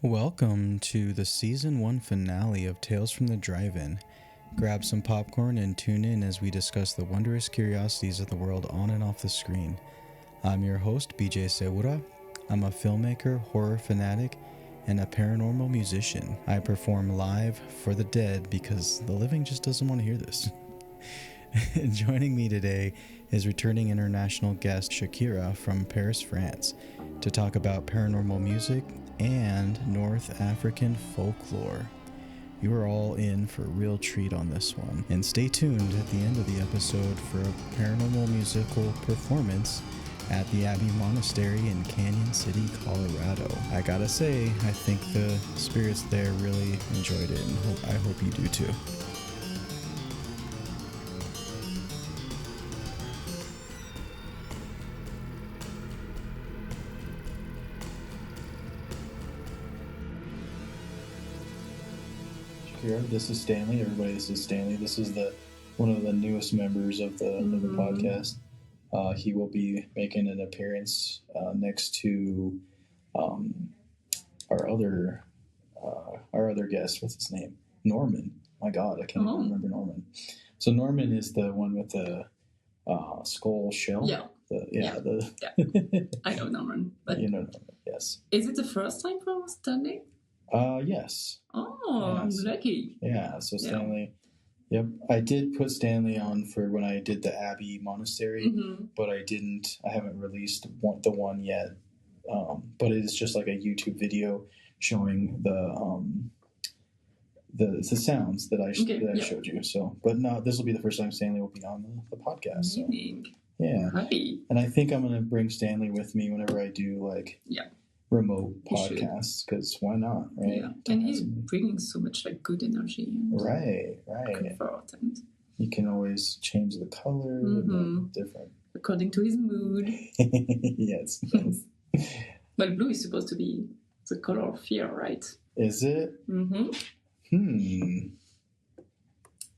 Welcome to the Season 1 finale of Tales from the Drive-In. Grab some popcorn and tune in as we discuss the wondrous curiosities of the world on and off the screen. I'm your host, BJ Segura. I'm a filmmaker, horror fanatic, and a paranormal musician. I perform live for the dead because the living just doesn't want to hear this. Joining me today is returning international guest Chakira from Paris, France, to talk about paranormal music and North African folklore. You are all in for a real treat on this one. And stay tuned at the end of the episode for a paranormal musical performance at the Abbey Monastery in Cañon City, Colorado. I gotta say, I think the spirits there really enjoyed it, and I hope you do too. This is Stanley. Everybody, this is Stanley. This is one of the newest members of the podcast. He will be making an appearance next to our other guest. What's his name? Norman. My God, I can't even remember Norman. So Norman is the one with the skull shell. Yeah. I know Norman. But you know Norman, yes. Is it the first time for Stanley? Yes. Oh, yes. I'm lucky. Yeah, so Stanley. Yep. I did put Stanley on for when I did the Abbey Monastery, but I haven't released the one yet. But it is just like a YouTube video showing the sounds that I showed you. So, but no, this will be the first time Stanley will be on the podcast. So. Yeah. Happy. And I think I'm going to bring Stanley with me whenever I do remote podcasts, because why not, right? Yeah, and he's bringing so much good energy and right comfort, and you can always change the color different according to his mood. yes. Well, blue is supposed to be the color of fear, right? Is it?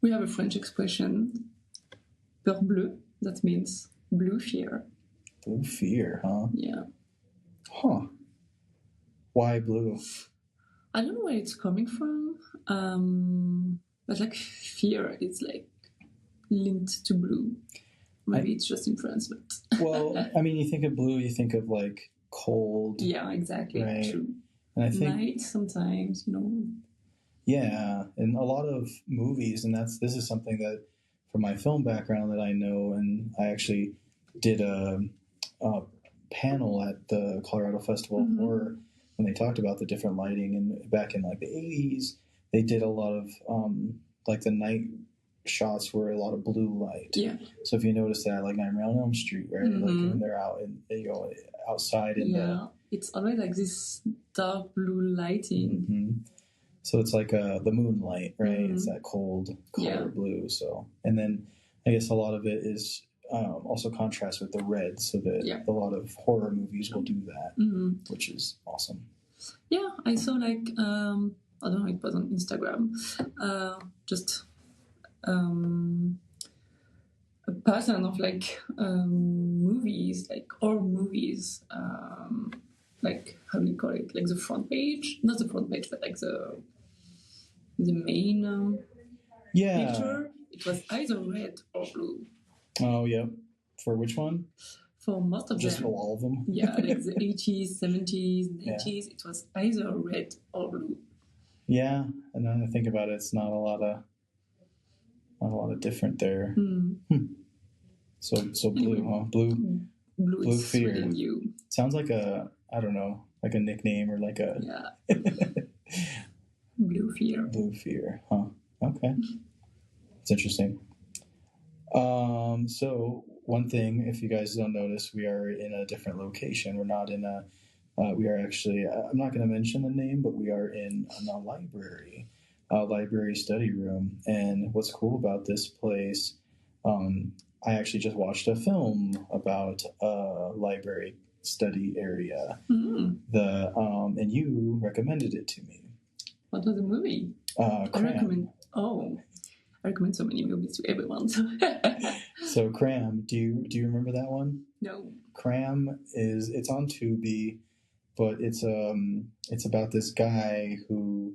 We have a French expression, peur bleue, that means blue fear. Blue fear, huh? Yeah. Huh. Why blue? I don't know where it's coming from, but fear is linked to blue. Maybe it's just in France, but well, I mean, you think of blue, you think of cold. Yeah, exactly. Right? True. And I think night sometimes, Yeah, in a lot of movies, and this is something that from my film background that I know, and I actually did a panel at the Colorado Festival of Horror when they talked about the different lighting, and back in the 80s they did a lot of the night shots were a lot of blue light. Yeah. So if you notice that Nightmare on Elm Street, right? When they're out and they go outside in it's always this dark blue lighting. So it's the moonlight, right? It's that cold color blue. So, and then I guess a lot of it is also contrast with the red, so that a lot of horror movies will do that, which is awesome. Yeah, I saw I don't know, it was on Instagram, just a pattern of movies, horror movies, how do you call it? The front page, not the front page, but the main picture. It was either red or blue. Oh, yeah. For which one? For most of them. Just for all of them? Yeah, the 80s, 70s, 90s, it was either red or blue. Yeah, and then I think about it, it's not a lot of different there. So blue, anyway, huh? Blue fear. You. Sounds like a nickname or Yeah. Blue fear. Blue fear, huh? Okay. It's interesting. So one thing, if you guys don't notice, we are in a different location. We're not in we are actually, I'm not going to mention the name, but we are in a library study room. And what's cool about this place, I actually just watched a film about a library study area. And you recommended it to me. What was the movie? Cram. I recommend so many movies to everyone. So Cram, do you remember that one? No. Cram it's on Tubi. but it's about this guy who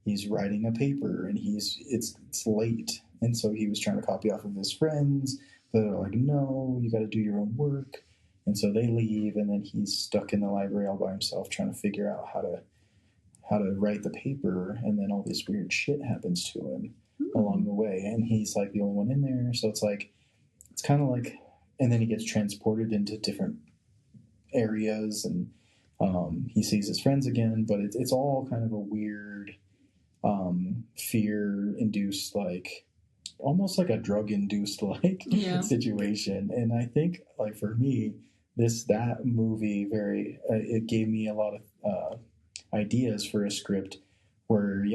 he's writing a paper and it's late, and so he was trying to copy off of his friends, but they're like, no, you got to do your own work, and so they leave, and then he's stuck in the library all by himself trying to figure out how to write the paper, and then all this weird shit happens to him along the way, and he's like the only one in there, so it's kind of like, and then he gets transported into different areas, and he sees his friends again, but it's all kind of a weird fear-induced, like almost like a drug-induced like situation. And I think, like, for me, that movie it gave me a lot of ideas for a script where,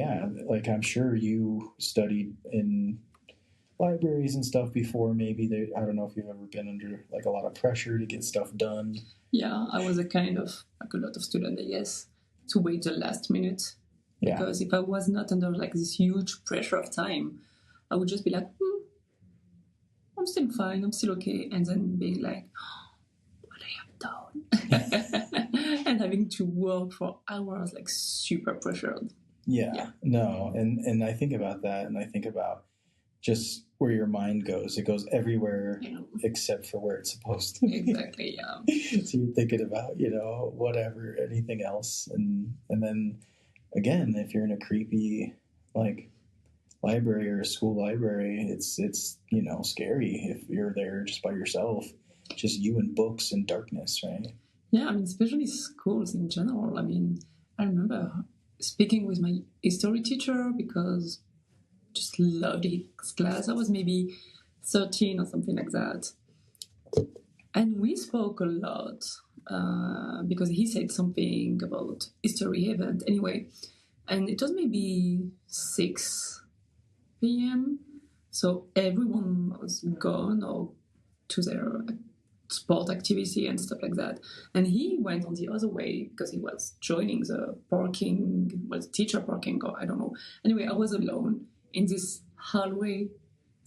like, I'm sure you studied in libraries and stuff before. Maybe I don't know if you've ever been under like a lot of pressure to get stuff done. Yeah, I was like a lot of student, I guess, to wait the last minute. Because if I was not under like this huge pressure of time, I would just be like, I'm still fine, I'm still okay. And then being like, what I have done. And having to work for hours, like super pressured. Yeah. No. And I think about that, and I think about just where your mind goes. It goes everywhere except for where it's supposed to be. Exactly, yeah. So you're thinking about, whatever, anything else. And then, again, if you're in a creepy, like, library or a school library, it's scary if you're there just by yourself, just you and books and darkness, right? Yeah, I mean, especially schools in general. I mean, I remember speaking with my history teacher because just loved his class. I was maybe 13 or something like that. And we spoke a lot because he said something about history event. Anyway, and it was maybe 6 p.m. So everyone was gone or to their sport activity and stuff like that. And he went on the other way because he was joining the teacher parking, or I don't know. Anyway, I was alone in this hallway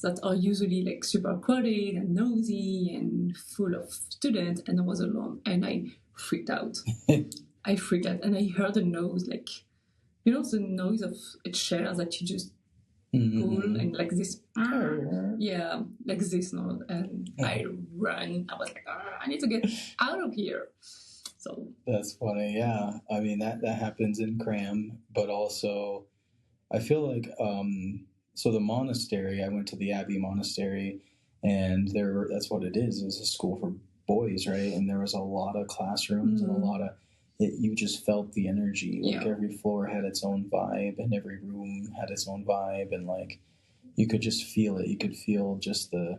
that are usually like super crowded and nosy and full of students, and I was alone and I freaked out. I freaked out and I heard a noise, like, the noise of a chair that you just pull and like this, like this noise, and I ran. I was like, I need to get out of here. So that's funny. Yeah, I mean that happens in cram, but also I feel like so the monastery, I went to the Abbey Monastery, and that's what it is a school for boys, right? And there was a lot of classrooms and a lot of you just felt the energy. Like every floor had its own vibe, and every room had its own vibe, and like you could just feel it. You could feel just the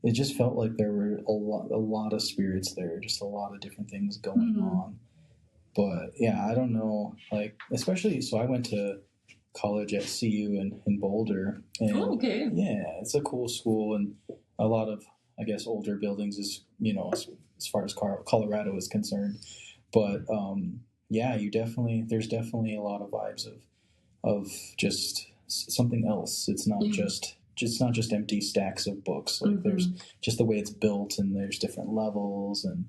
it just felt like there were a lot of spirits there, just a lot of different things going on. But yeah, I don't know, like, especially, so I went to college at CU in Boulder. And okay. Yeah, it's a cool school, and a lot of, I guess, older buildings as far as Colorado is concerned. But yeah, there's definitely a lot of vibes of just something else. It's not just empty stacks of books. Like there's just the way it's built, and there's different levels, and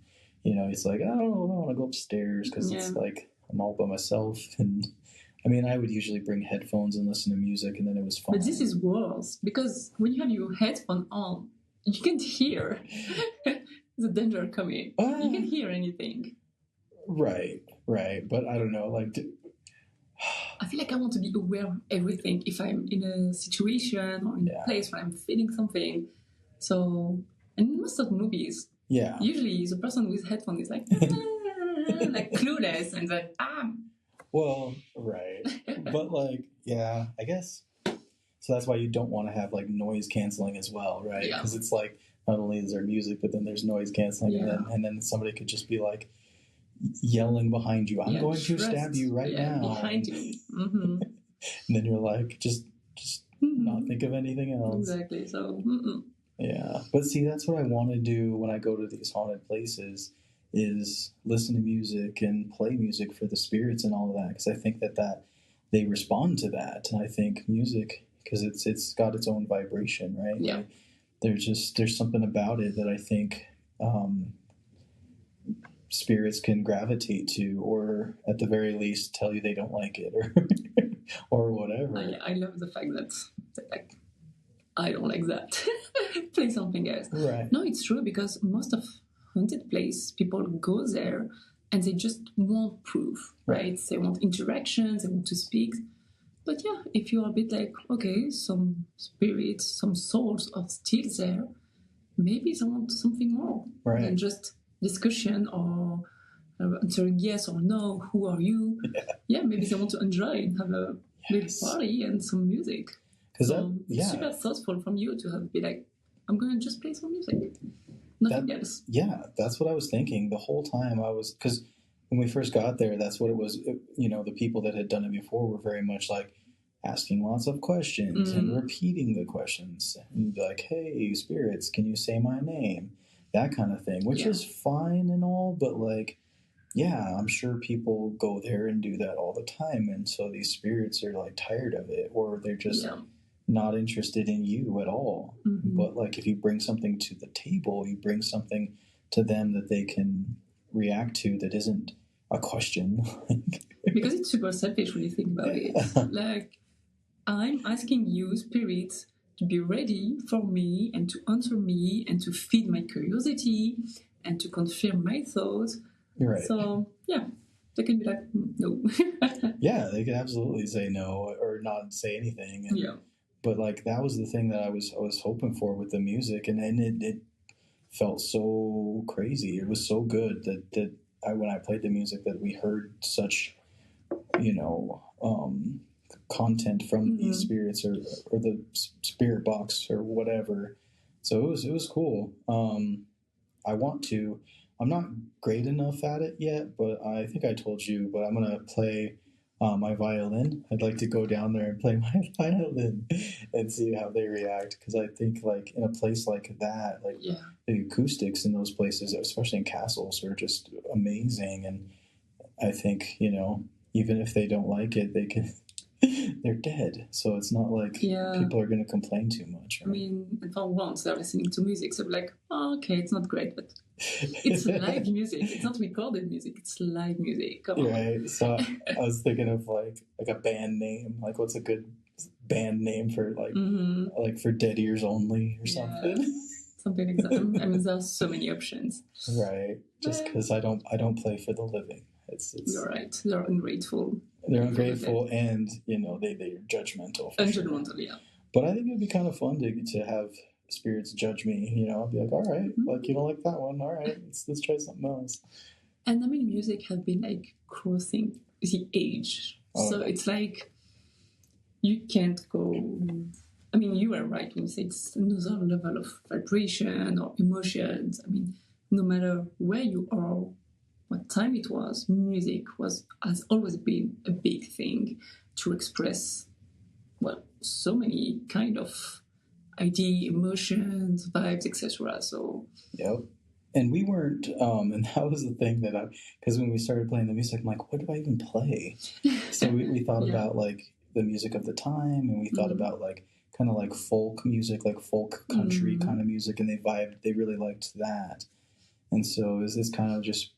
it's like, I don't know, I want to go upstairs because it's like I'm all by myself. And I mean, I would usually bring headphones and listen to music, and then it was fun. But this is worse because when you have your headphone on, you can't hear the danger coming. You can't hear anything. Right. But I don't know, like, I feel like I want to be aware of everything if I'm in a situation or in a place where I'm feeling something. So, and in most of movies, usually the person with headphones is like, like clueless, and then Well, right. But like, yeah, I guess. So that's why you don't want to have like noise canceling as well, right? Because it's like, not only is there music, but then there's noise canceling, and then somebody could just be like yelling behind you, I'm going to stab you right now. Behind you. And then you're like, just not think of anything else. Exactly. So, yeah. But see, that's what I want to do when I go to these haunted places, is listen to music and play music for the spirits and all of that, because I think that they respond to that. And I think music, because it's got its own vibration, right? Yeah. Like, there's something about it that I think spirits can gravitate to, or at the very least tell you they don't like it, or or whatever. I love the fact that like I don't like that. Play something else. Right. No, it's true because most of haunted place people go there and they just want proof, right? They want interactions, they want to speak. But yeah, if you're a bit like, okay, some spirits, some souls are still there, maybe they want something more than just discussion or answering yes or no, who are you? Yeah, maybe they want to enjoy and have a little party and some music. So super thoughtful from you to have be like, I'm going to just play some music. Nothing else. Yeah, that's what I was thinking the whole time. Because when we first got there, that's what it was. The people that had done it before were very much like asking lots of questions and repeating the questions and be like, hey, spirits, can you say my name? That kind of thing, which is fine and all, but like, yeah, I'm sure people go there and do that all the time. And so these spirits are like tired of it, or they're just not interested in you at all. But like, if you bring something to the table, you bring something to them that they can react to that isn't a question. Because it's super selfish when you think about it. Like, I'm asking you, spirits, to be ready for me and to answer me and to feed my curiosity and to confirm my thoughts. Right. So, yeah, they can be like, no. Yeah, they can absolutely say no or not say anything. And, but like, that was the thing that I was hoping for with the music, and it felt so crazy. It was so good that when I played the music, that we heard such, content from these spirits or the spirit box or whatever. So it was cool. I'm not great enough at it yet, but I think I told you, but I'm going to play my violin. I'd like to go down there and play my violin and see how they react. Because I think like in a place like that, like the acoustics in those places, especially in castles, are just amazing. And I think, even if they don't like it, they can... they're dead, so it's not like people are going to complain too much. Right? I mean, for once they're listening to music, so like, okay, it's not great, but it's live music. It's not recorded music. It's live music. Come on. Right. So I was thinking of like a band name. Like, what's a good band name for like for Dead Ears Only or something? Something like that. I mean, there's so many options. Right. Just because I don't play for the living. It's You're right. They're ungrateful. They're ungrateful, and they're judgmental. Judgmental, yeah. But I think it'd be kind of fun to have spirits judge me. I'll be like, all right, like you don't like that one, all right, let's try something else. And I mean, music has been like crossing the age, so it's like you can't go. I mean, you are right when you say it's another level of vibration or emotions. I mean, no matter where you are, what time it was, music has always been a big thing to express, so many kind of idea, emotions, vibes, etc. So and we weren't, and that was the thing that because when we started playing the music, I'm like, what do I even play? So we thought about like the music of the time, and we thought about like kind of like folk music, like folk country kind of music, and they really liked that. And so it's kind of just,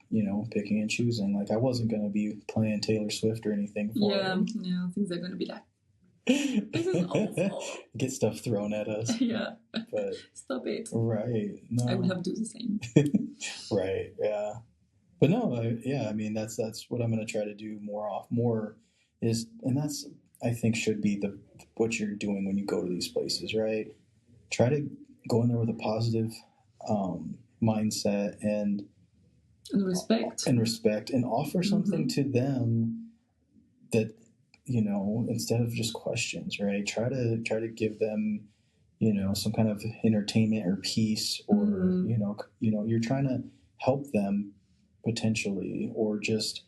picking and choosing. Like, I wasn't going to be playing Taylor Swift or anything for them. Yeah, I think they're going to be like, this is awful. Get stuff thrown at us. Yeah. But stop it. Right. No. I would have to do the same. Right, yeah. But no, I mean, that's what I'm going to try to do more is, and that's, I think, should be what you're doing when you go to these places, right? Try to go in there with a positive mindset and respect and offer something to them that instead of just questions, right? Try to give them some kind of entertainment or peace, or you're trying to help them potentially, or just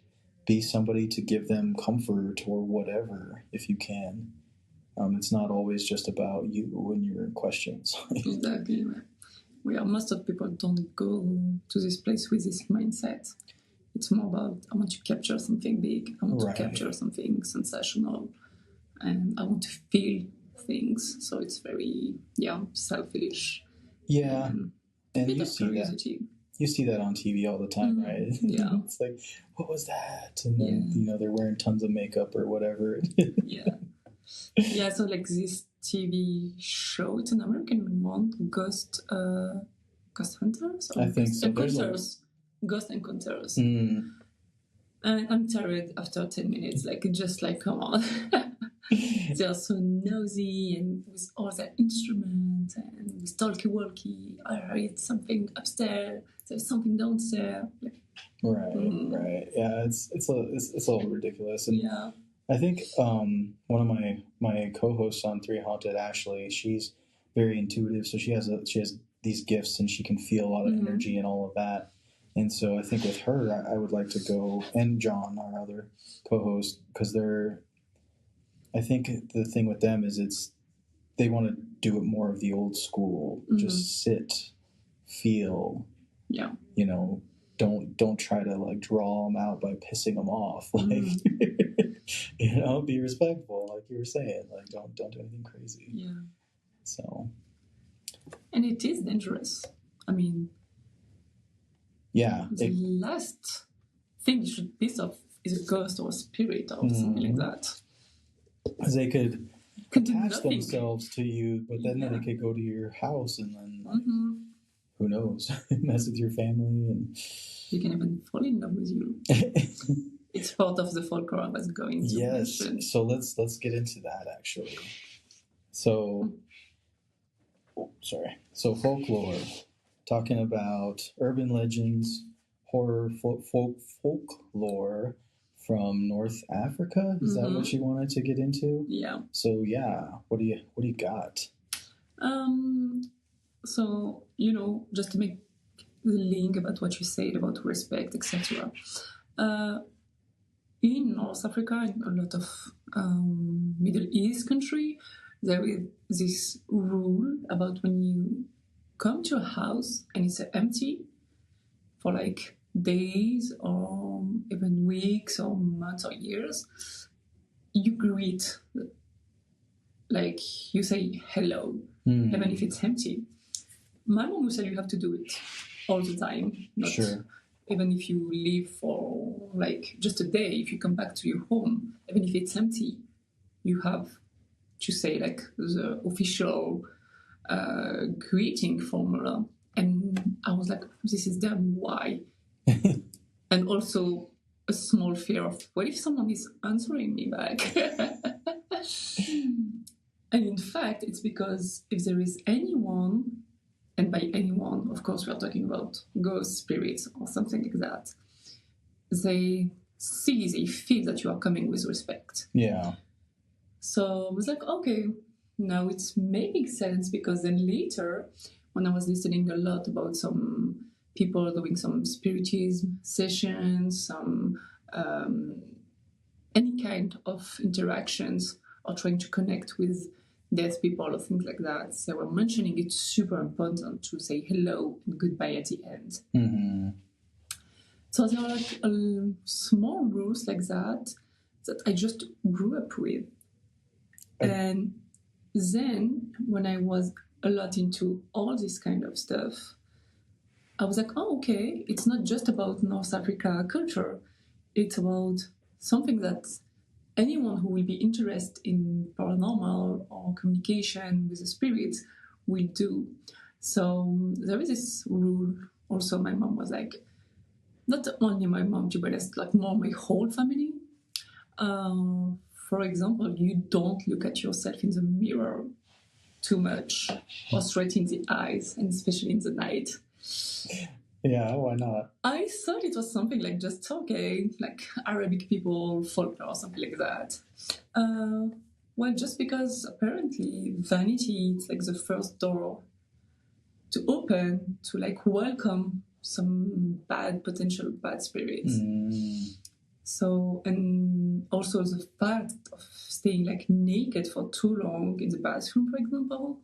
be somebody to give them comfort or whatever if you can. It's not always just about you and your questions. Exactly. Most of people don't go to this place with this mindset. It's more about, I want to capture something big, I want to capture something sensational, and I want to feel things. So it's very selfish. Yeah, and bit you of see curiosity. you see that on TV all the time, right? Yeah. It's like, what was that? And then, Yeah. you know, they're wearing tons of makeup or whatever. Yeah. Yeah, so like this TV show, it's an American one, Ghost Hunters? Or I think so. Encounters. Ghost Encounters. Mm. And I'm tired after 10 minutes. Like, just like, come on. They are so nosy and with all their instruments and with talkie-walkie. I heard something upstairs. There's something downstairs. Like, Right. Yeah, it's a little ridiculous. And yeah. I think one of my co-hosts on Three Haunted, Ashley, she's very intuitive, so she has these gifts and she can feel a lot of energy and all of that. And so I think with her, I would like to go, and John, our other co-host, because I think the thing with them is they want to do it more of the old school, just sit, feel, yeah, you know, don't try to like draw them out by pissing them off, like you know, be respectful, like you were saying, like don't do anything crazy. Yeah. So. And it is dangerous. I mean. Yeah. The last thing you should piss off is a ghost or a spirit or something like that. Because they could attach themselves to you, but then they could go to your house and then who knows, mess with your family, and you can even fall in love with you. It's part of the folklore I was going to mention. So let's get into that actually. So folklore. Talking about urban legends, horror, folklore from North Africa. Is that what you wanted to get into? Yeah. So what do you got? So just to make the link about what you said about respect, etc. In North Africa, in a lot of Middle East country, there is this rule about when you come to a house and it's empty for like days or even weeks or months or years, you greet, like you say hello, even if it's empty. My mom would say you have to do it all the time. Not even if you leave for like just a day, if you come back to your home, even if it's empty, you have to say like the official greeting formula. And I was like, this is dumb, why? And also a small fear of what if someone is answering me back? And in fact, it's because if there is anyone, and by anyone, of course, we are talking about ghost spirits or something like that, they feel that you are coming with respect. Yeah. So I was like, okay, now it's making sense, because then later, when I was listening a lot about some people doing some spiritism sessions, some any kind of interactions or trying to connect with dead people or things like that, they were mentioning it's super important to say hello and goodbye at the end. Mm-hmm. So there are like small rules like that I just grew up with. And then when I was a lot into all this kind of stuff, I was like, oh, okay, it's not just about North Africa culture. It's about something that anyone who will be interested in paranormal or communication with the spirits will do. So there is this rule. Also, my mom was like, not only my mom, to be honest, like more my whole family. For example, you don't look at yourself in the mirror too much or straight in the eyes, and especially in the night. Yeah, why not? I thought it was something like just, okay, like Arabic people, folklore, or something like that. Well, just because apparently vanity is like the first door to open to like welcome some potential bad spirits. So, and also the fact of staying like naked for too long in the bathroom, for example.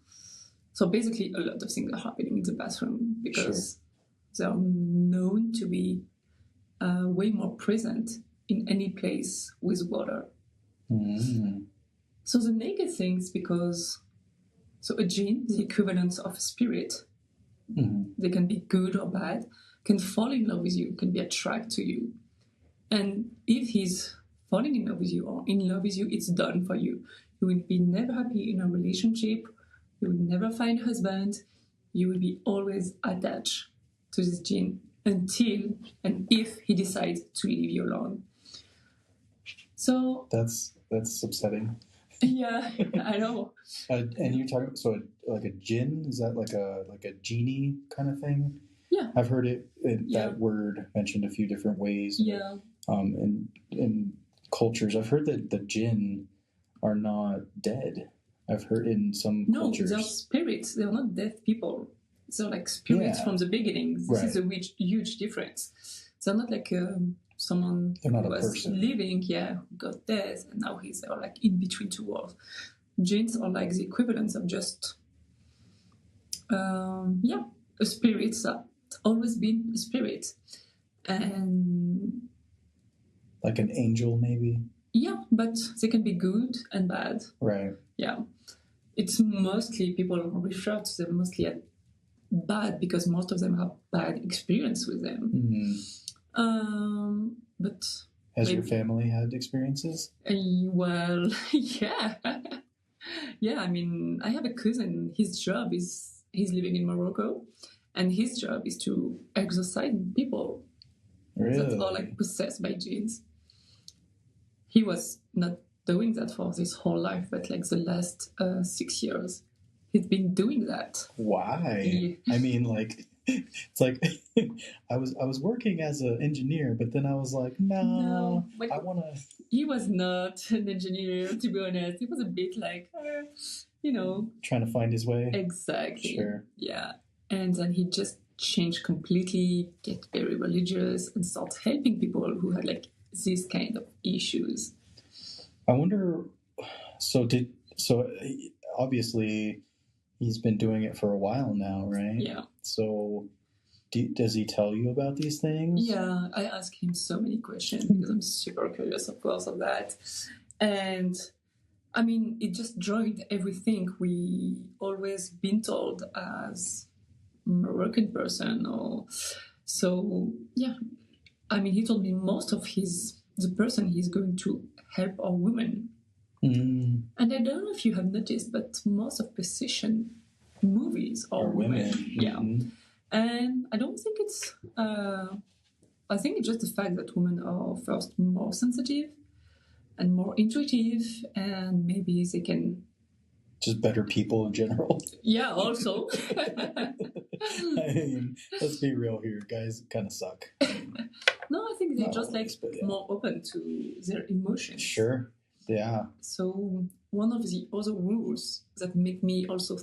So basically a lot of things are happening in the bathroom because they are known to be way more present in any place with water. So the naked things, because so a jinn, the equivalent of a spirit, they can be good or bad, can fall in love with you, can be attracted to you. And if he's falling in love with you or in love with you, it's done for you. You will be never happy in a relationship. You will never find a husband. You will be always attached to this jinn until and if he decides to leave you alone. So that's upsetting. Yeah, I know. And you're talking like a jinn? Is that like a genie kind of thing? Yeah, I've heard that word mentioned a few different ways. Yeah. In cultures, I've heard that the jinn are not dead. I've heard in some cultures. No, they're spirits. They're not dead people. They're like spirits from the beginning. This is a huge difference. They're not like someone who was living, got dead, and now he's like in between two worlds. Jinns are like the equivalents of just, a spirit that's always been a spirit. And like an angel, maybe? Yeah, but they can be good and bad. Right. Yeah. It's mostly, people refer to them mostly as bad because most of them have bad experience with them. Mm-hmm. But has your family had experiences? Well, yeah. Yeah, I mean, I have a cousin. His job is, he's living in Morocco, and his job is to exorcise people that are like possessed by jinns. He was not doing that for his whole life, but like the last 6 years, he's been doing that. Why? I mean, like, it's like I was working as an engineer, but then I was like, no, I want to. He was not an engineer, to be honest. He was a bit like, trying to find his way. Exactly. Sure. Yeah, and then he just changed completely, get very religious, and start helping people who had like these kind of issues. I wonder. So obviously he's been doing it for a while now, right? Yeah. So does he tell you about these things? Yeah, I ask him so many questions because I'm super curious, of course, of that. And I mean, it just joined everything we always been told as Moroccan person. So yeah, I mean, he told me most of the person he's going to help are women. And I don't know if you have noticed, but most of possession movies are women. Yeah. And I don't think it's, I think it's just the fact that women are first more sensitive and more intuitive, and maybe they can... Just better people in general. Yeah, also. I mean, let's be real here, guys kind of suck. No, I think they're just like more open to their emotions. Sure, yeah. So one of the other rules that make me also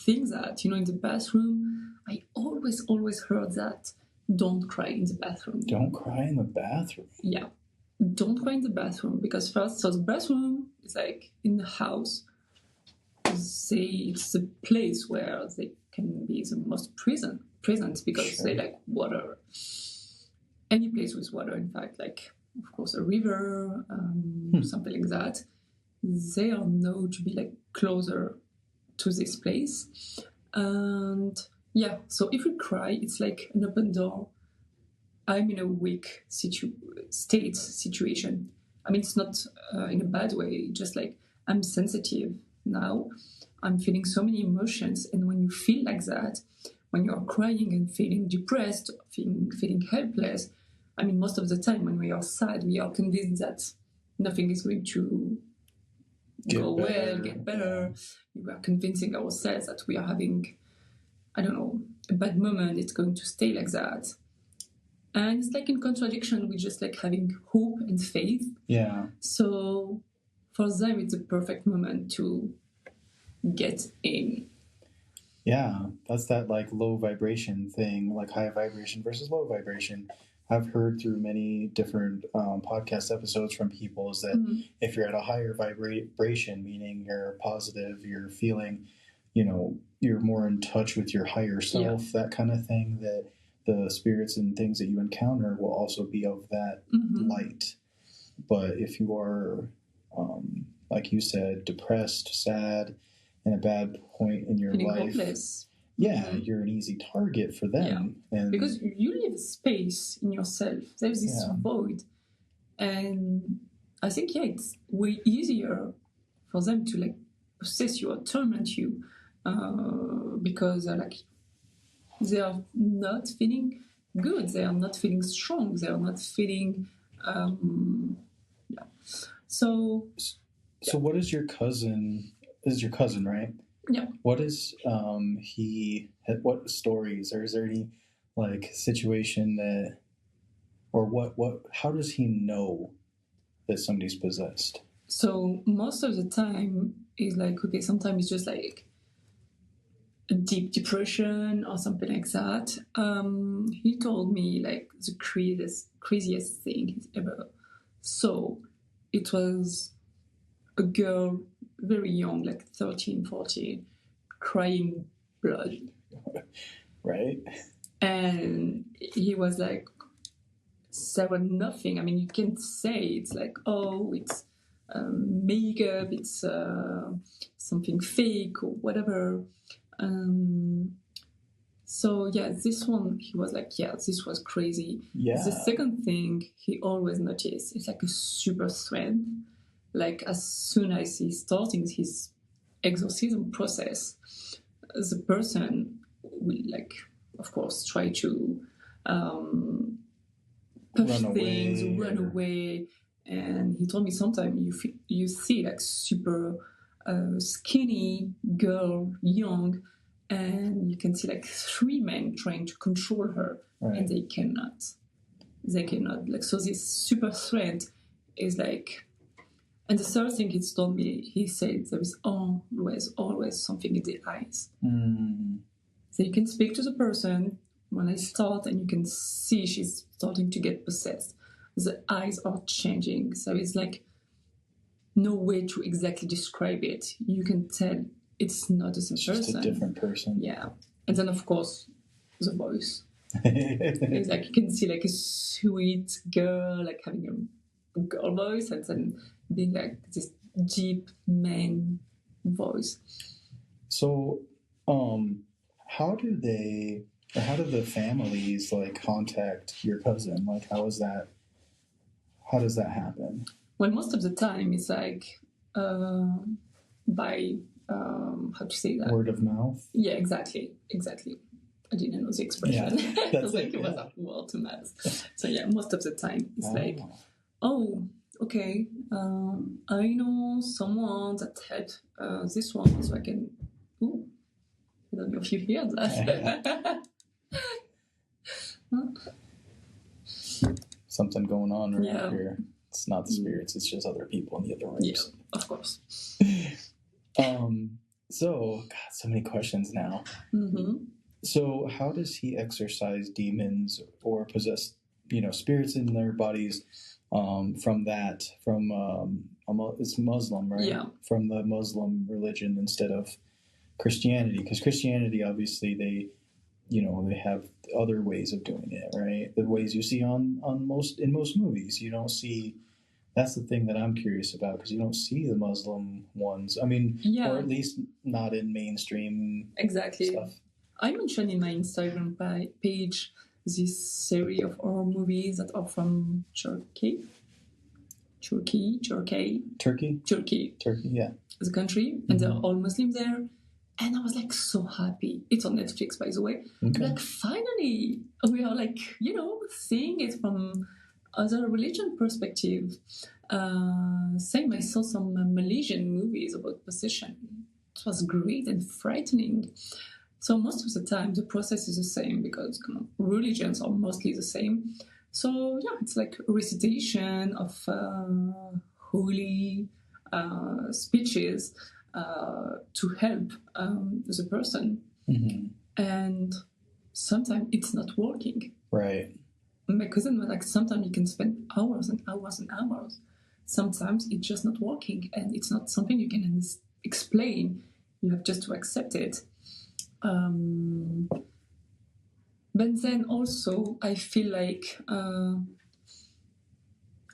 think that, in the bathroom, I always heard that don't cry in the bathroom. Don't cry in the bathroom? Yeah. Don't cry in the bathroom because first, so the bathroom is like in the house. It's the place where they can be the most present because they like water. Any place with water, in fact, like, of course, a river, something like that. They are known to be like closer to this place. And yeah, so if we cry, it's like an open door. I'm in a weak situation. I mean, it's not in a bad way, just like I'm sensitive now. I'm feeling so many emotions. And when you feel like that, when you're crying and feeling depressed, feeling helpless, I mean, most of the time when we are sad, we are convinced that nothing is going to get better. We are convincing ourselves that we are having, I don't know, a bad moment. It's going to stay like that. And it's like in contradiction with just like having hope and faith. Yeah. So for them, it's a perfect moment to get in. Yeah, that's that like low vibration thing, like high vibration versus low vibration. I've heard through many different podcast episodes from people is that if you're at a higher vibration, meaning you're positive, you're feeling, you're more in touch with your higher self, that kind of thing, that the spirits and things that you encounter will also be of that light. But if you are, like you said, depressed, sad, in a bad point in your life, you're an easy target for them. And because you leave space in yourself. There's this void. And I think, it's way easier for them to like possess you or torment you because they are not feeling good. They are not feeling strong. They are not feeling. So what is your cousin? This is your cousin, right? Yeah. What is what stories, or is there any like situation that, or what how does he know that somebody's possessed? So most of the time is like, okay, sometimes it's just like a deep depression or something like that. He told me like the craziest thing he's ever saw. It was a girl very young, like 13, 14, crying blood. Right. And he was like, there was nothing. I mean, you can't say it's like, oh, it's makeup, it's something fake or whatever. So this one, he was like, this was crazy. Yeah. The second thing he always noticed is like a super strength. Like as soon as he's starting his exorcism process, the person will like, of course, try to push things, run away. And he told me sometimes you see like super skinny girl, young, and you can see like 3 men trying to control her, and they cannot. Like, so this super strength is like. And the third thing he told me, he said there is always something in the eyes. So you can speak to the person when I start, and you can see she's starting to get possessed. The eyes are changing. So it's like no way to exactly describe it. You can tell it's not the same person. It's just a different person. Yeah. And then, of course, the voice. It's like you can see like a sweet girl, like having a girl voice, and then being like this deep man voice. So, how do the families like contact your cousin? Like, how does that happen? Well, most of the time it's like by how to say that? Word of mouth. Yeah, exactly. I didn't know the expression. Yeah, I was like, it was a word to mouth. So most of the time it's like, oh, okay, I know someone that had this one, so I can. Ooh, I don't know if you hear that. Something going on around here. It's not the spirits; it's just other people in the other rooms. Yeah, of course. So, God, so many questions now. Mm-hmm. So, how does he exorcise demons or possess, spirits in their bodies? It's Muslim, right? Yeah. From the Muslim religion instead of Christianity, because Christianity, obviously, they have other ways of doing it, right? The ways you see in most movies. You don't see. That's the thing that I'm curious about, because you don't see the Muslim ones. I mean, or at least not in mainstream stuff. I mentioned in my Instagram page this series of horror movies that are from Turkey, yeah, the country, and they're all Muslims there. And I was like so happy. It's on Netflix, by the way. Okay. Like finally, we are like seeing it from other religion perspective. Same, I saw some Malaysian movies about possession. It was great and frightening. So most of the time, the process is the same because religions are mostly the same. So it's like a recitation of holy speeches to help the person. Mm-hmm. And sometimes it's not working. Right. My cousin was like, sometimes you can spend hours and hours and hours. Sometimes it's just not working, and it's not something you can explain. You have just to accept it. But then also, I feel like, I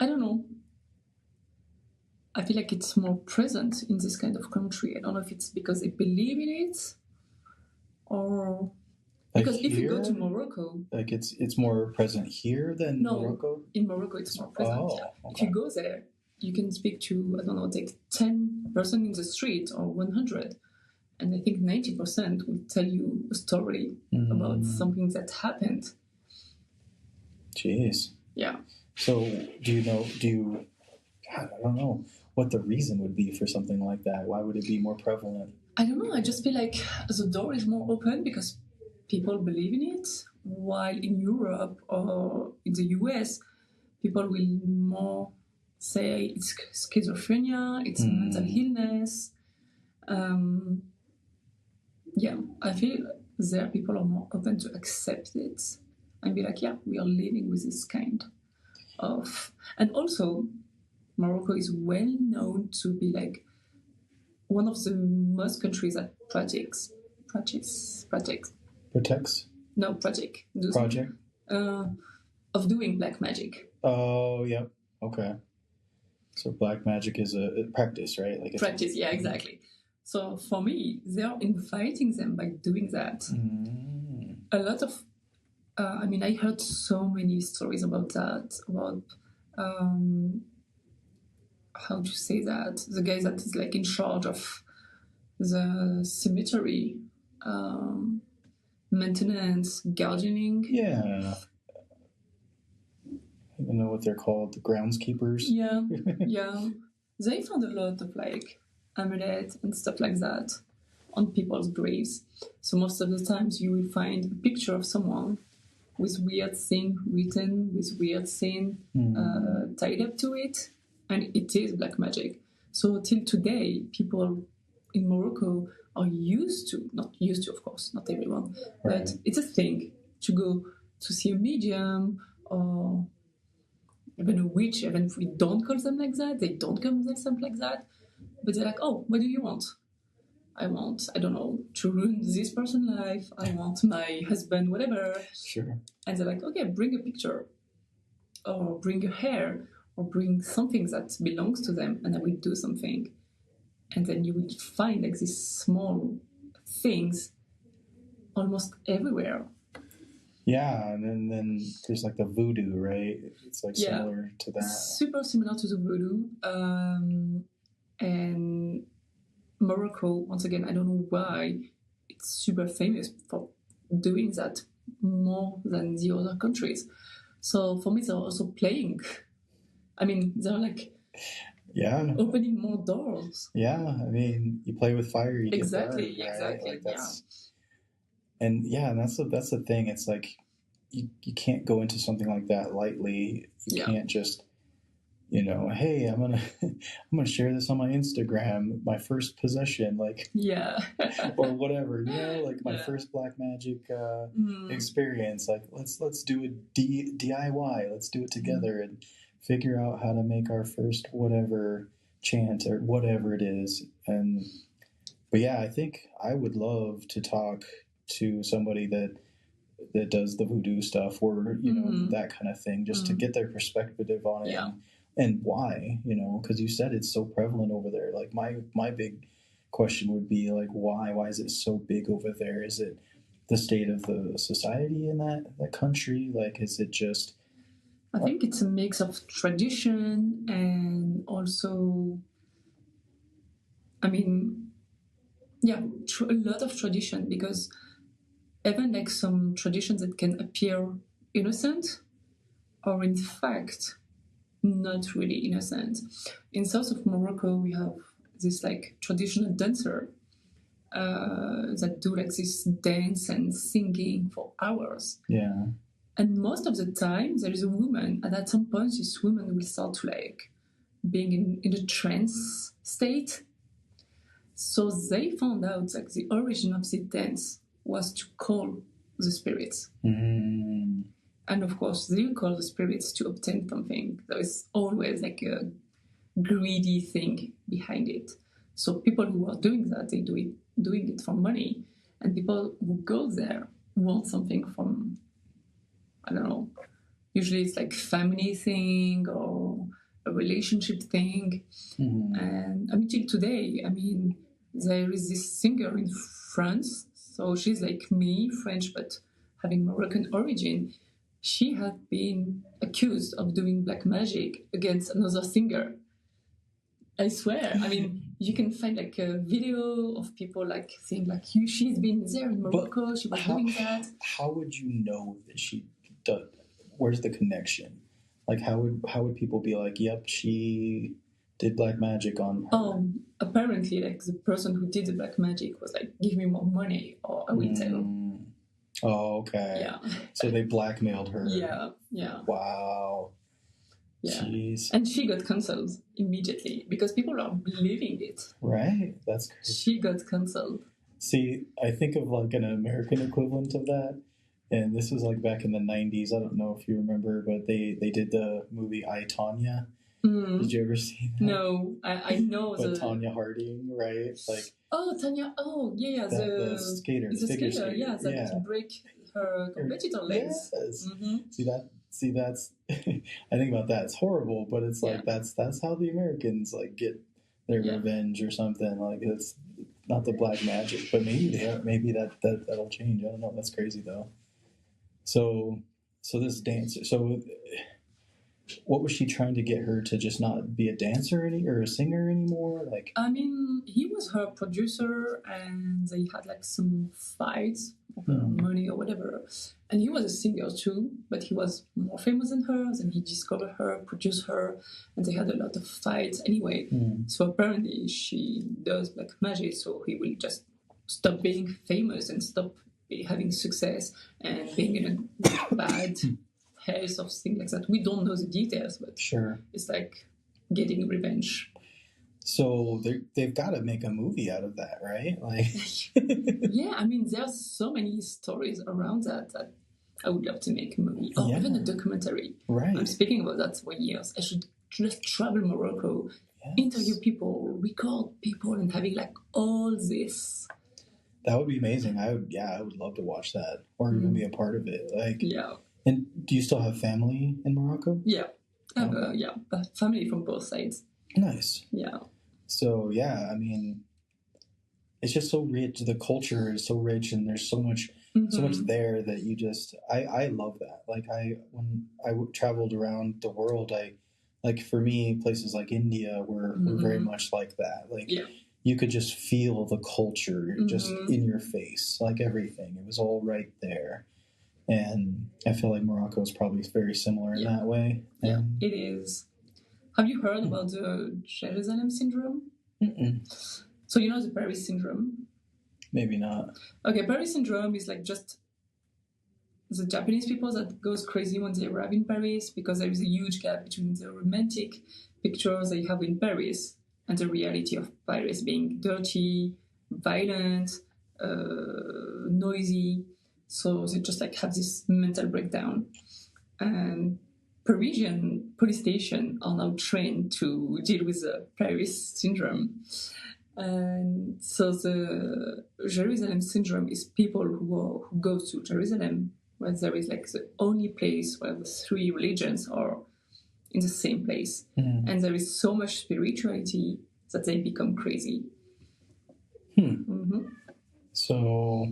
don't know, I feel like it's more present in this kind of country. I don't know if it's because they believe in it, or Like because if you go here? to Morocco, Like it's more present here than no, Morocco? in Morocco it's more present. Oh, If okay. you go there, you can speak to, I don't know, take 10 person in the street or 100, and I think 90% will tell you a story about something that happened. Jeez. Yeah. So God, I don't know what the reason would be for something like that. Why would it be more prevalent? I don't know. I just feel like the door is more open because people believe in it, while in Europe or in the US, people will more say it's schizophrenia, it's mental illness. Yeah, I feel there people are more open to accept it and be like, yeah, we are living with this kind of. And also, Morocco is well known to be like one of the most countries that projects. No, project. Project? Of doing black magic. Oh, yep. Okay. So black magic is a practice, right? Like practice, yeah, exactly. So for me, they are inviting them by doing that. A lot of, I heard so many stories about that, about how to say that, the guy that is like in charge of the cemetery, maintenance, gardening. Yeah. I don't know what they're called, the groundskeepers. Yeah, yeah. They found a lot of like amulet and stuff like that on people's graves. So most of the times you will find a picture of someone with weird thing written, with weird thing tied up to it, and it is black magic. So till today, people in Morocco are not used to, of course, not everyone, Right. but it's a thing to go to see a medium or even a witch, even if we don't call them like that, they don't call themselves like that, but they're like, oh, what do you want? I want, I don't know, to ruin this person's life. I want my husband, whatever. Sure. And they're like, okay, bring a picture or bring a hair or bring something that belongs to them and I will do something. And then you will find like these small things almost everywhere. Yeah, and then there's like the voodoo, right? It's like similar to that. Super similar to the voodoo. And Morocco, once again, I don't know why it's super famous for doing that more than the other countries. So for me, they're also playing. I mean, they're like opening more doors. Yeah, I mean, you play with fire, you get burned, right? Exactly. Like that's, and that's the thing. It's like you can't go into something like that lightly. You can't just, hey, I'm gonna share this on my Instagram, my first possession, like or whatever, like my first black magic experience. Like let's do a DIY. Let's do it together and figure out how to make our first whatever chant or whatever it is. But yeah, I think I would love to talk to somebody that does the voodoo stuff or that kind of thing, just to get their perspective on it. And why, because you said it's so prevalent over there. Like my big question would be like, why is it so big over there? Is it the state of the society in that country? Like, is it just, I think it's a mix of tradition and also, a lot of tradition, because even like some traditions that can appear innocent are in fact not really innocent. In south of Morocco, we have this like traditional dancer that do like this dance and singing for hours. Yeah. And most of the time, there is a woman, and at some point, this woman will start to like being in a trance state. So they found out that the origin of the dance was to call the spirits. And of course, they call the spirits to obtain something. There is always like a greedy thing behind it. So people who are doing that, they doing it for money. And people who go there want something from, I don't know, usually it's like family thing or a relationship thing. And till today, there is this singer in France, So she's like me, French, but having Moroccan origin. She had been accused of doing black magic against another singer. I swear. I mean, you can find like a video of people like saying like, "You, she's been there in Morocco. She was doing that." How would you know that she does? Where's the connection? Like, how would people be like, "Yep, she did black magic on her"? Apparently, like the person who did the black magic was like, "Give me more money, or I will tell." Oh, okay. Yeah. So they blackmailed her. Yeah. Yeah. Wow. Yeah. Jeez. And she got cancelled immediately because people are believing it. Right. That's crazy. She got cancelled. See, I think of like an American equivalent of that. And this was like back in the 90s. I don't know if you remember, but they did the movie I, Tonya. Did you ever see that? No, I know but Tonya Harding, right? Like, oh, Tanya. Oh, yeah. The skater. The figure skater, yeah. That break her competitor legs. Yes. See, that's I think about that. It's horrible, but it's like that's how the Americans like get their revenge or something. Like it's not the black magic, but maybe that'll change. I don't know. That's crazy though. So this dancer. So what was she trying to get her to just not be a dancer or a singer anymore? Like, I mean, he was her producer, and they had like some fights over money or whatever. And he was a singer too, but he was more famous than her. Then he discovered her, produced her, and they had a lot of fights anyway. So apparently she does black magic, so he will just stop being famous and stop having success and being in a bad health or things like that. We don't know the details, but sure, it's like getting revenge. So they've got to make a movie out of that, right? Like, yeah, I mean, there's so many stories around that I would love to make a movie or even a documentary. Right. I'm speaking about that for years. I should just travel Morocco, interview people, record people, and having like all this. That would be amazing. I would love to watch that or even be a part of it. Like, yeah. And do you still have family in Morocco? Yeah, I have family from both sides. Nice. Yeah. So yeah, I mean, it's just so rich. The culture is so rich, and there's so much there that you just. I love that. Like when I traveled around the world, like for me, places like India were very much like that. Like you could just feel the culture just in your face, like everything. It was all right there. And I feel like Morocco is probably very similar in that way. Yeah, it is. Have you heard about the Jerusalem syndrome? So you know the Paris syndrome? Maybe not. Okay, Paris syndrome is like just the Japanese people that goes crazy when they arrive in Paris because there is a huge gap between the romantic pictures they have in Paris and the reality of Paris being dirty, violent, noisy. So they just like have this mental breakdown. And Parisian police stations are now trained to deal with the Paris syndrome. And so the Jerusalem syndrome is people who go to Jerusalem, where there is like the only place where the three religions are in the same place. And there is so much spirituality that they become crazy. So,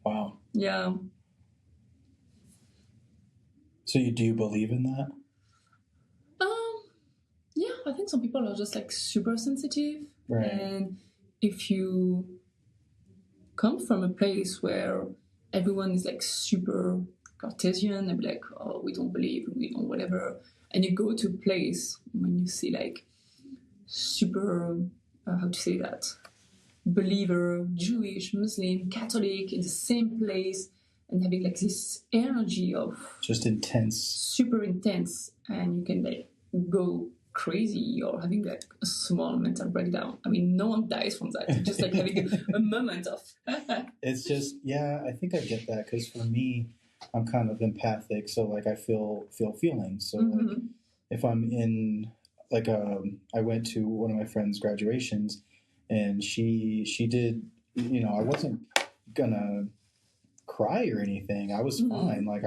wow. Yeah. So do you believe in that? Yeah, I think some people are just like super sensitive. Right. And if you come from a place where everyone is like super Cartesian and be like, oh, we don't believe, we don't whatever. And you go to a place when you see like super, how to say that, believer, Jewish, Muslim, Catholic in the same place and having like this energy of just intense, super intense, and you can like go crazy or having like a small mental breakdown. I mean, no one dies from that. It's just like having a moment of. It's just, I think I get that because for me, I'm kind of empathic, so like I feel feelings. So like if I'm in like I went to one of my friend's graduations, and she did, I wasn't gonna cry or anything. I was fine. Like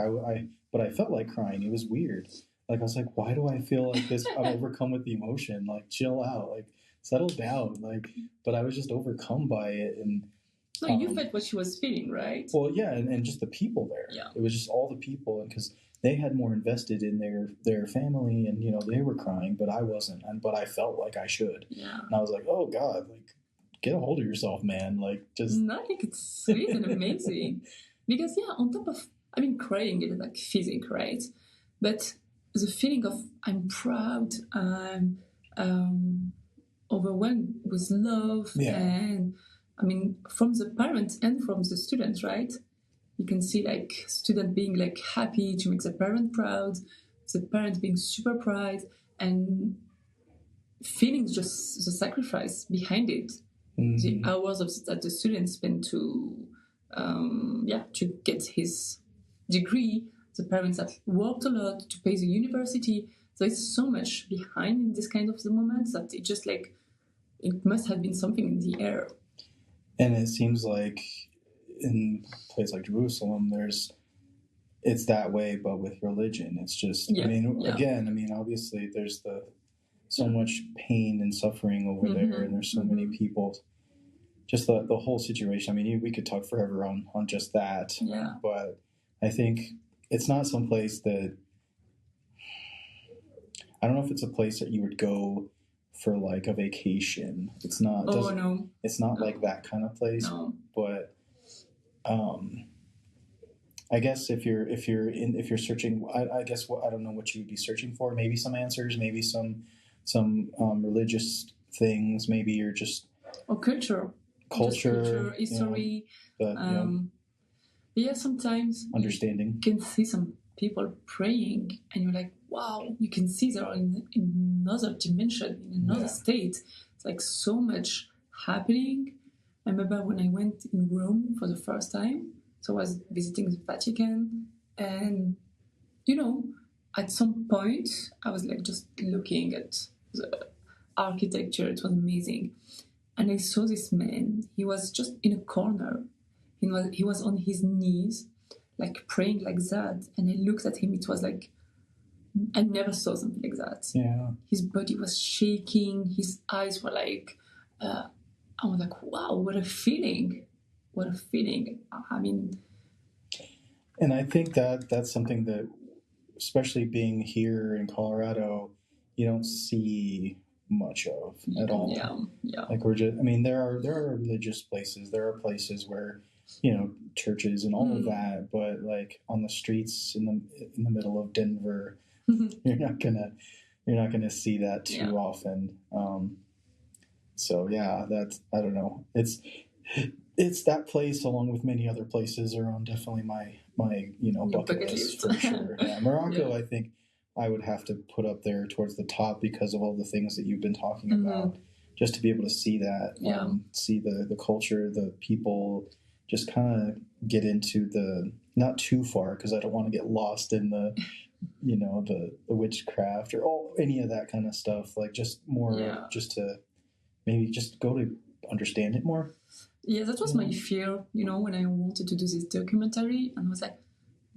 but I felt like crying. It was weird. Like I was like, why do I feel like this? I'm overcome with the emotion. Like chill out. Like settle down. Like, but I was just overcome by it, and No, you felt what she was feeling, right? Well, yeah, and just the people there. Yeah. It was just all the people, and because they had more invested in their family, and they were crying, but I wasn't, but I felt like I should. Yeah. And I was like, oh God, like get a hold of yourself, man. Like just. No, I think it's sweet and amazing because on top of crying is like physical, right? But the feeling of I'm proud, I'm overwhelmed with love, and from the parents and from the students, right? You can see like student being like happy to make the parent proud, the parent being super proud, and feeling just the sacrifice behind it, the hours that the student spent to get his degree, the parents have worked a lot to pay the university. There's so much behind in this kind of the moments that it just like it must have been something in the air. And it seems like in a place like Jerusalem, it's that way, but with religion, it's just. Again, obviously, there's so much pain and suffering over there, and there's so many people. Just the whole situation. We could talk forever on just that. Yeah. But I think it's not some place that. I don't know if it's a place that you would go for like a vacation. It's not. No. It's not like that kind of place. No. But I guess if you're searching, I guess I don't know what you would be searching for. Maybe some answers. Maybe some religious things. Maybe you're just. Or culture, history. Sometimes understanding. You can see some people praying, and you're like, wow, you can see they're in another dimension, in another state. It's like so much happening. I remember when I went in Rome for the first time, so I was visiting the Vatican, and at some point I was like just looking at the architecture. It was amazing, and I saw this man. He was just in a corner. He was on his knees, like praying like that. And I looked at him. It was like I never saw something like that. Yeah. His body was shaking. His eyes were like. I was like, wow, what a feeling! What a feeling! And I think that's something that, especially being here in Colorado, you don't see much of at all. Yeah. Like there are religious places. There are places where, churches and all of that. But like on the streets in the middle of Denver, you're not gonna see that too often. So that's, I don't know. It's that place along with many other places are on definitely my bucket list for sure. Yeah, Morocco, I think I would have to put up there towards the top because of all the things that you've been talking about. Just to be able to see that, see the culture, the people, just kind of get into the, not too far because I don't want to get lost in the, the witchcraft or any of that kind of stuff. Like just more, just to maybe just go to understand it more. Yeah, that was my fear, when I wanted to do this documentary, and I was like,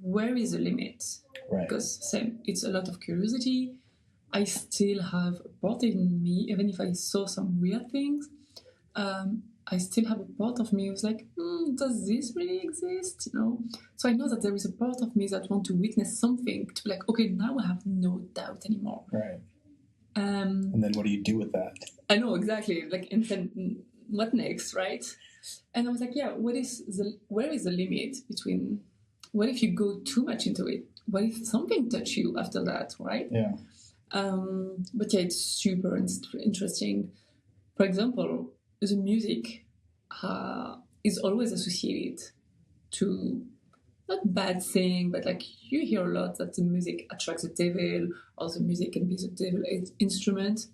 where is the limit? Right. Because it's a lot of curiosity. I still have a part in me, even if I saw some weird things, I still have a part of me who's like, does this really exist? So I know that there is a part of me that want to witness something, to be like, okay, now I have no doubt anymore. Right. And then what do you do with that? I know, exactly. Like, and then what next, right? And I was like, where is the limit between, what if you go too much into it? What if something touch you after that, right? Yeah. But it's super interesting. For example, the music is always associated to, not bad thing, but like you hear a lot that the music attracts the devil, or the music can be the devil instrument.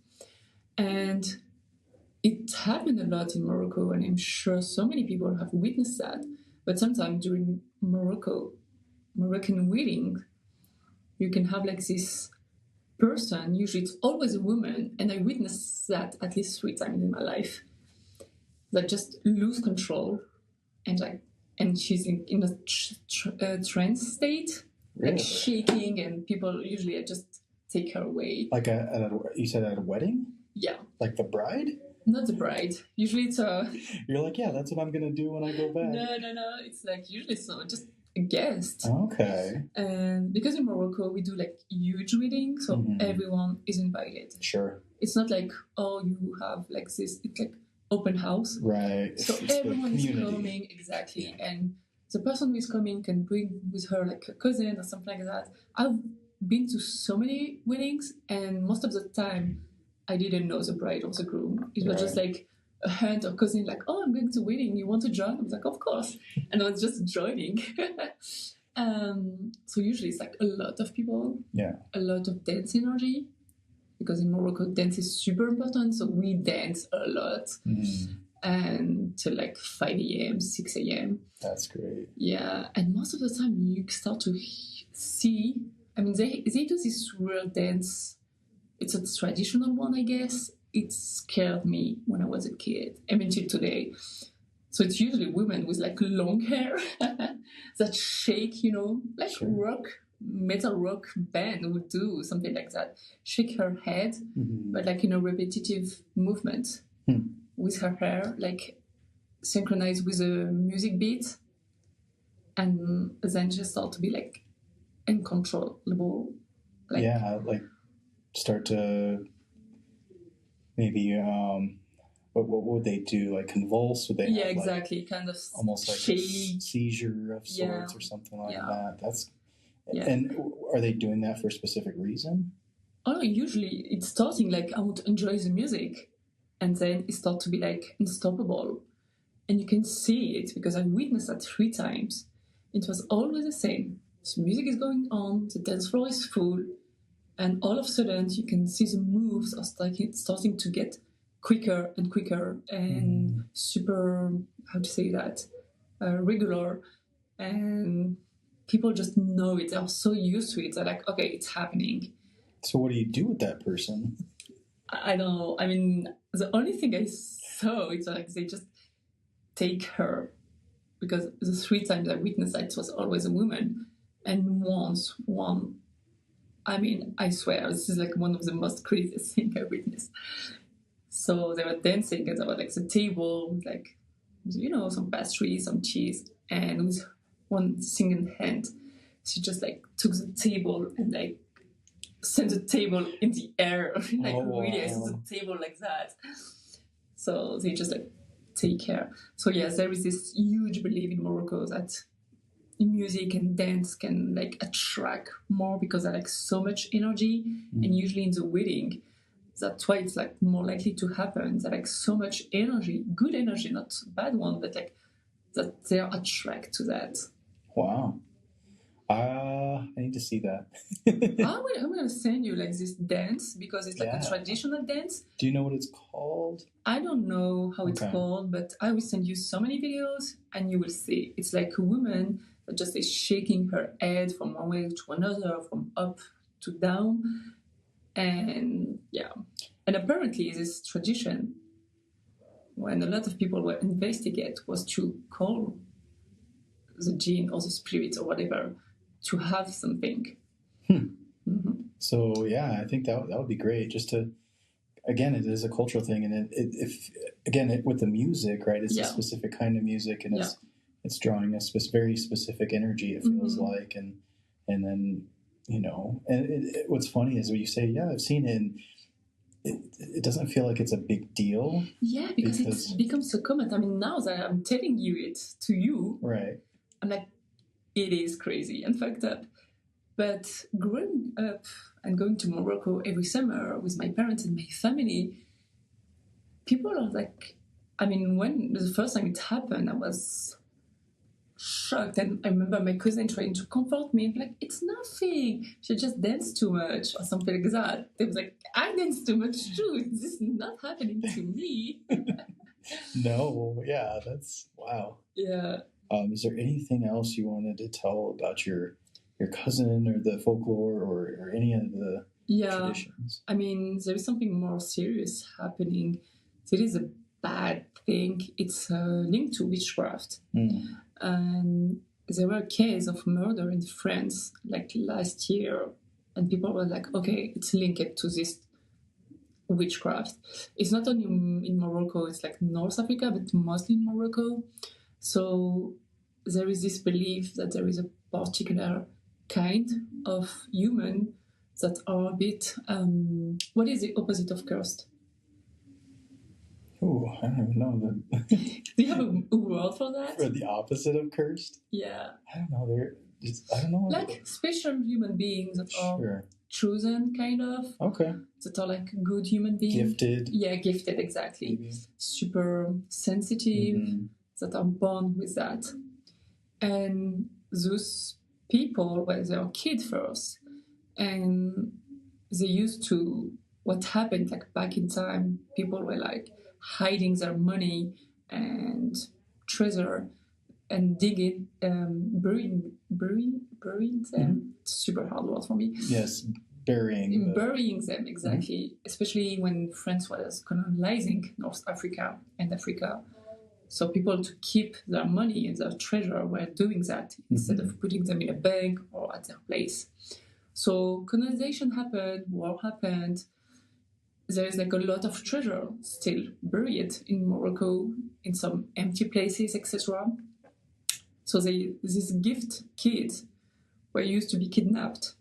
And it happened a lot in Morocco, and I'm sure so many people have witnessed that. But sometimes during Moroccan wedding, you can have like this person, usually it's always a woman, and I witnessed that at least 3 times in my life, that just lose control, and she's in a trance state, like shaking, and people usually just take her away. Like you said at a wedding? Yeah. Like the bride? Not the bride. Usually it's a... You're like, yeah, that's what I'm going to do when I go back. No. It's like usually so just a guest. Okay. And because in Morocco we do like huge weddings, so everyone is invited. Sure. It's not like, oh, you have like this, it's like open house. Right. So it's everyone is coming, exactly. Yeah. And the person who is coming can bring with her like a cousin or something like that. I've been to so many weddings, and most of the time I didn't know the bride or the groom. It was just like a aunt or cousin, like, oh, I'm going to a wedding, you want to join? I was like, of course. And I was just joining. So usually it's like a lot of people, a lot of dance energy, because in Morocco dance is super important, so we dance a lot. And till like 5 a.m., 6 a.m. That's great. Yeah, and most of the time you start to see, I mean, they do this real dance. It's a traditional one, I guess. It scared me when I was a kid, I mean, till today. So it's usually women with like long hair that shake, you know, like metal rock band would do, something like that. Shake her head, but like in a repetitive movement with her hair, like synchronized with a music beat, and then just start to be like uncontrollable. Like, like start to maybe what would they do? Like convulse? Would they? Yeah, have exactly. Like, kind of almost like shake. a seizure of sorts or something like that. That's and are they doing that for a specific reason? Oh, usually it's starting like I would enjoy the music, and then it starts to be like unstoppable, and you can see it because I witnessed that 3 times. It was always the same. The music is going on, the dance floor is full, and all of a sudden you can see the moves are starting to get quicker and quicker and super, how to say that, regular, and people just know it. They're so used to it. They're like, okay, it's happening. So what do you do with that person? I don't know. I mean, the only thing I saw, it's like they just take her, because the 3 times I witnessed that it was always a woman, and once one, I mean, I swear, this is like one of the most craziest things I witnessed. So they were dancing, and there was like the table with like, you know, some pastry, some cheese, and with one single hand, she just like took the table and like sent the table in the air. Like really, I saw the table like that. So they just like take care. So yes, there is this huge belief in Morocco that music and dance can like attract more because they're like so much energy, and usually in the wedding, that's why it's like more likely to happen. They're like so much energy, good energy, not bad one, but like that they're attracted to that. Wow. I need to see that. I'm going to send you like this dance, because it's like a traditional dance. Do you know what it's called? I don't know how it's called, but I will send you so many videos and you will see. It's like a woman that just is shaking her head from one way to another, from up to down. And and apparently this tradition, when a lot of people were investigate, was to call the jinn or the spirits or whatever to have something. So I think that would be great. Just to, again, it is a cultural thing, and with the music, right? It's a specific kind of music, and it's drawing a very specific energy. It feels like, and then what's funny is when you say, I've seen it. And it doesn't feel like it's a big deal. Yeah, because it's become so common. I mean, now that I'm telling it to you, right? I'm like, it is crazy and fucked up. But growing up and going to Morocco every summer with my parents and my family, people are like, I mean, when the first time it happened, I was shocked. And I remember my cousin trying to comfort me, like, it's nothing. She just danced too much or something like that. They was like, I dance too much too. This is not happening to me. No, that's wow. Yeah. Is there anything else you wanted to tell about your cousin or the folklore or any of the traditions? I mean, there is something more serious happening. There is a bad thing. It's linked to witchcraft. And there were cases of murder in France like last year, and people were like, okay, it's linked to this witchcraft. It's not only in Morocco, it's like North Africa, but mostly in Morocco. So there is this belief that there is a particular kind of human that are a bit, what is the opposite of cursed? Oh, I don't even know. Do you have a word for that? For the opposite of cursed? Yeah. I don't know. I don't know. Like special human beings that are Sure. chosen, kind of. Okay. That are like good human beings. Gifted. Yeah, gifted, exactly. Maybe. Super sensitive, that are born with that. And those people, well, they are kids first. And they used to, what happened like back in time, people were like hiding their money and treasure and digging, burying them. Super hard word for me. Yes, burying them, exactly. Especially when France was colonizing North Africa and Africa. So people to keep their money and their treasure were doing that instead of putting them in a bank or at their place. So colonization happened, war happened. There is like a lot of treasure still buried in Morocco, in some empty places, etc. So these gift kids were used to be kidnapped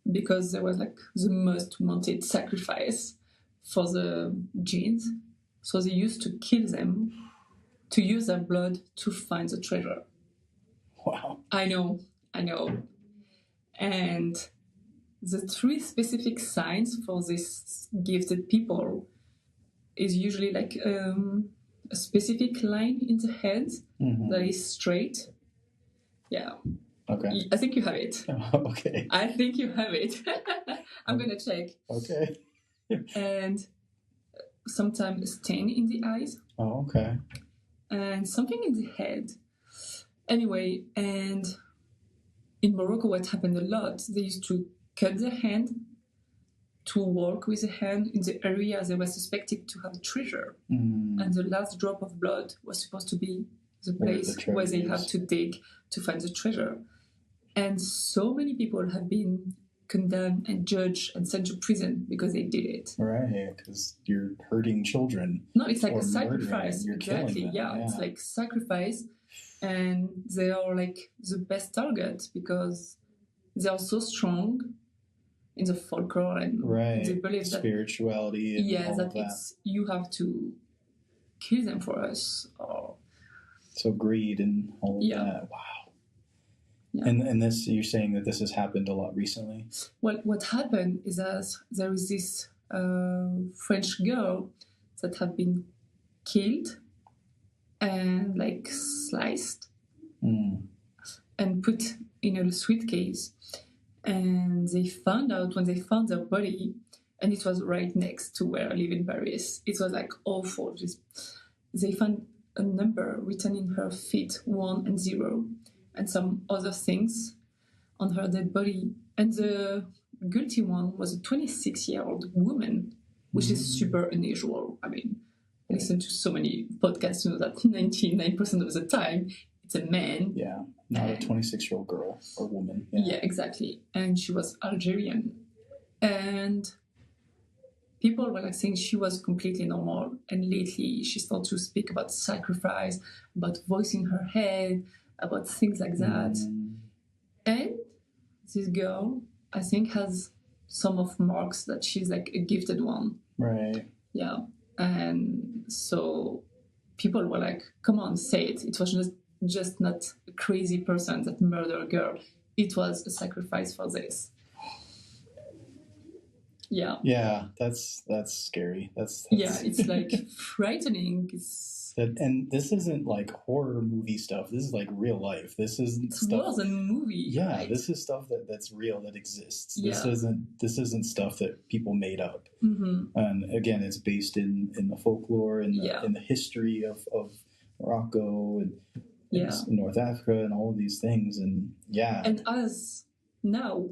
because there was like the most wanted sacrifice for the genes. So they used to kill them to use their blood to find the treasure. Wow. I know. And the 3 specific signs for these gifted people is usually like a specific line in the head that is straight. Yeah. Okay. I think you have it. Okay. I think you have it. I'm going to check. Okay. And sometimes a stain in the eyes. Oh, okay. And something in the head. Anyway, and in Morocco, what happened a lot, they used to cut the hand to work with the hand in the area they were suspected to have treasure. And the last drop of blood was supposed to be the place where they have to dig to find the treasure. And so many people have been condemned and judged and sent to prison because they did it. Right, because you're hurting children. No, it's like a sacrifice. Exactly. Yeah, it's like sacrifice. And they are like the best target because they are so strong in the folklore and they believe that spirituality and all that of that. it's you have to kill them for us. Or so greed and all of that. Wow. Yeah. And this, you're saying that this has happened a lot recently? Well, what happened is that there is this French girl that had been killed and like sliced and put in a suitcase. And they found out when they found their body, and it was right next to where I live in Paris. It was like awful. They found a number written in her feet, 1 and 0, and some other things on her dead body. And the guilty one was a 26-year-old woman, which is super unusual. I mean, I listen to so many podcasts to know that 99% of the time it's a man. Yeah, not a 26-year-old girl or woman. Yeah, exactly. And she was Algerian. And people were like saying she was completely normal. And lately she started to speak about sacrifice, about voicing her head, about things like that. And this girl, I think, has some of marks that she's like a gifted one. Right. Yeah. And so people were like, come on, say it. It was just not a crazy person that murdered a girl. It was a sacrifice for this. Yeah. Yeah, that's scary. That's yeah, it's like frightening. And this isn't like horror movie stuff. This is like real life. This isn't stuff. It's a movie. Yeah, right? This is stuff that's real, that exists. Yeah. This isn't stuff that people made up. Mm-hmm. And again, it's based in the folklore and in the history of Morocco and North Africa and all of these things. And And as now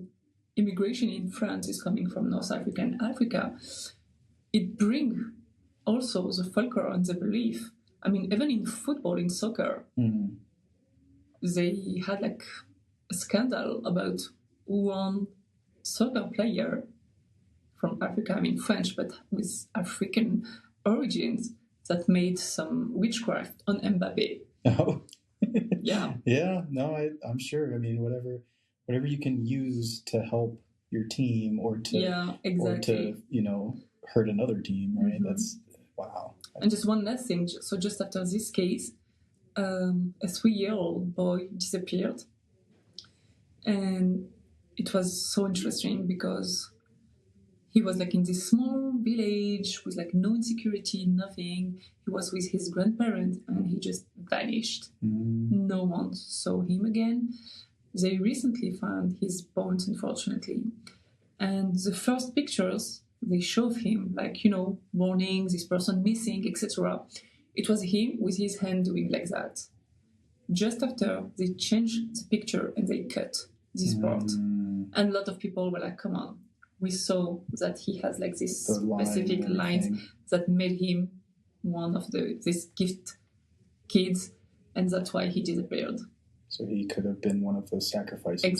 immigration in France is coming from North Africa and Africa, it brings also the folklore and the belief. I mean, even in football, in soccer, they had like a scandal about one soccer player from Africa, I mean French, but with African origins, that made some witchcraft on Mbappe. Oh. Yeah. Yeah, no, I'm sure. I mean, whatever you can use to help your team or to hurt another team, right? That's wow. And just one last thing. So just after this case, a 3-year-old boy disappeared, and it was so interesting because he was like in this small village with like no insecurity, nothing. He was with his grandparents and he just vanished. No one saw him again. They recently found his bones, unfortunately. And the first pictures they showed him, like, warning, this person missing, etc. It was him with his hand doing like that. Just after, they changed the picture and they cut this part. And a lot of people were like, come on. We saw that he has like this specific lines that made him one of these gift kids, and that's why he disappeared. So he could have been one of those sacrifices in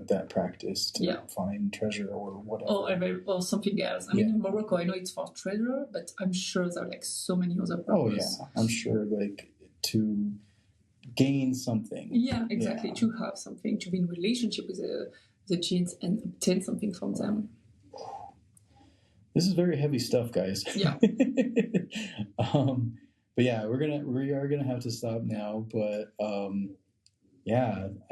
that practice to find treasure or whatever. Or something else. I mean, in Morocco, I know it's for treasure, but I'm sure there are like so many other purposes. Oh, yeah. I'm sure like to gain something. Yeah, exactly. Yeah. To have something, to be in relationship with the genes and obtain something from them. This is very heavy stuff, guys. Yeah. But yeah, we are gonna have to stop now. But I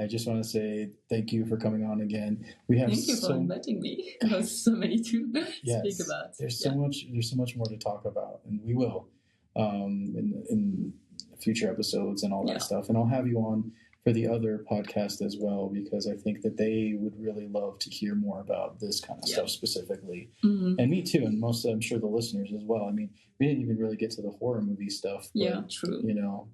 just want to say thank you for coming on again. Thank you for inviting me. There's so many to speak about. There's so much more to talk about, and we will in future episodes and all that stuff. And I'll have you on for the other podcast as well, because I think that they would really love to hear more about this kind of stuff specifically. And me too, and I'm sure the listeners as well. I mean, we didn't even really get to the horror movie stuff. But, true.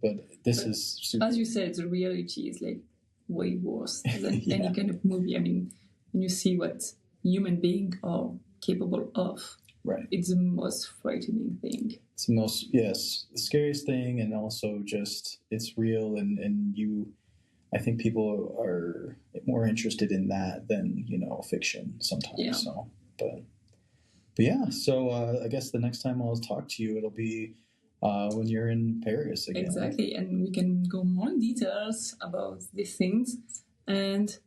But this is super. As you said, the reality is like way worse than any kind of movie. I mean, when you see what human beings are capable of, right? It's the most frightening thing. It's the most, the scariest thing, and also just it's real, and you. I think people are more interested in that than, fiction sometimes. Yeah. So, but I guess the next time I'll talk to you, it'll be when you're in Paris again. Exactly. And we can go more in details about these things. And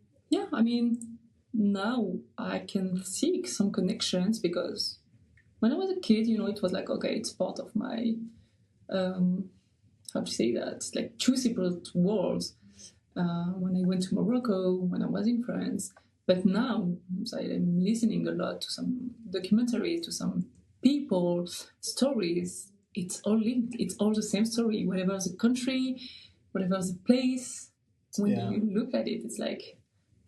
I mean, now I can seek some connections, because when I was a kid, it was like, okay, it's part of my, how to say that? It's like two separate worlds. When I went to Morocco, when I was in France. But now I'm listening a lot to some documentaries, to some people, stories. It's all linked. It's all the same story. Whatever the country, whatever the place, when you look at it, it's like,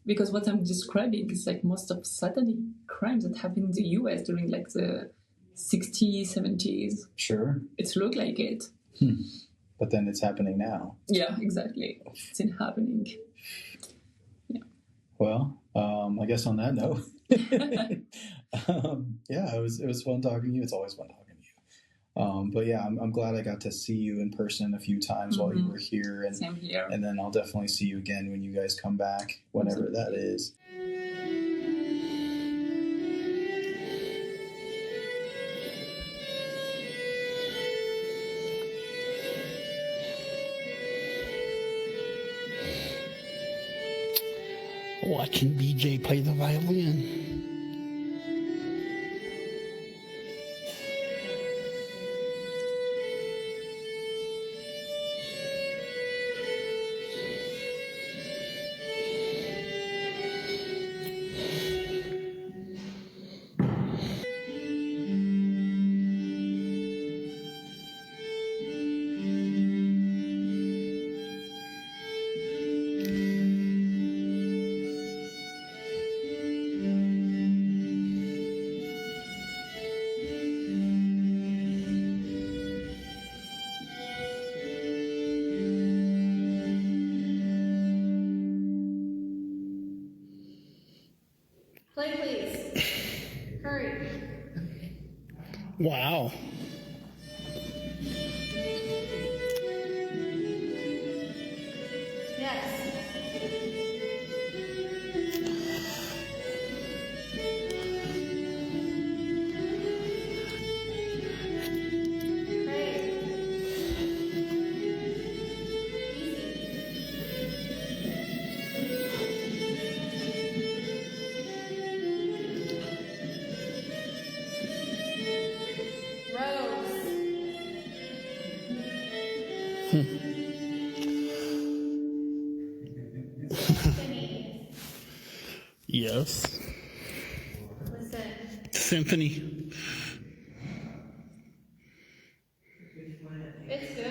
because what I'm describing is like most of satanic crimes that happened in the US during like the 60s, 70s. Sure. It looked like it. But then it's happening now. Yeah, exactly. It's happening. Yeah. Well, I guess on that note, it was fun talking to you. It's always fun talking to you. But yeah, I'm glad I got to see you in person a few times while you were here. And, Same here. And then I'll definitely see you again when you guys come back, whenever that is. Watching BJ play the violin. Play, please. Hurry. Wow. Yes. Symphony. Yes. Listen. Symphony. It's good.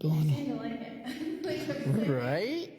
Don't I seem to like it. right?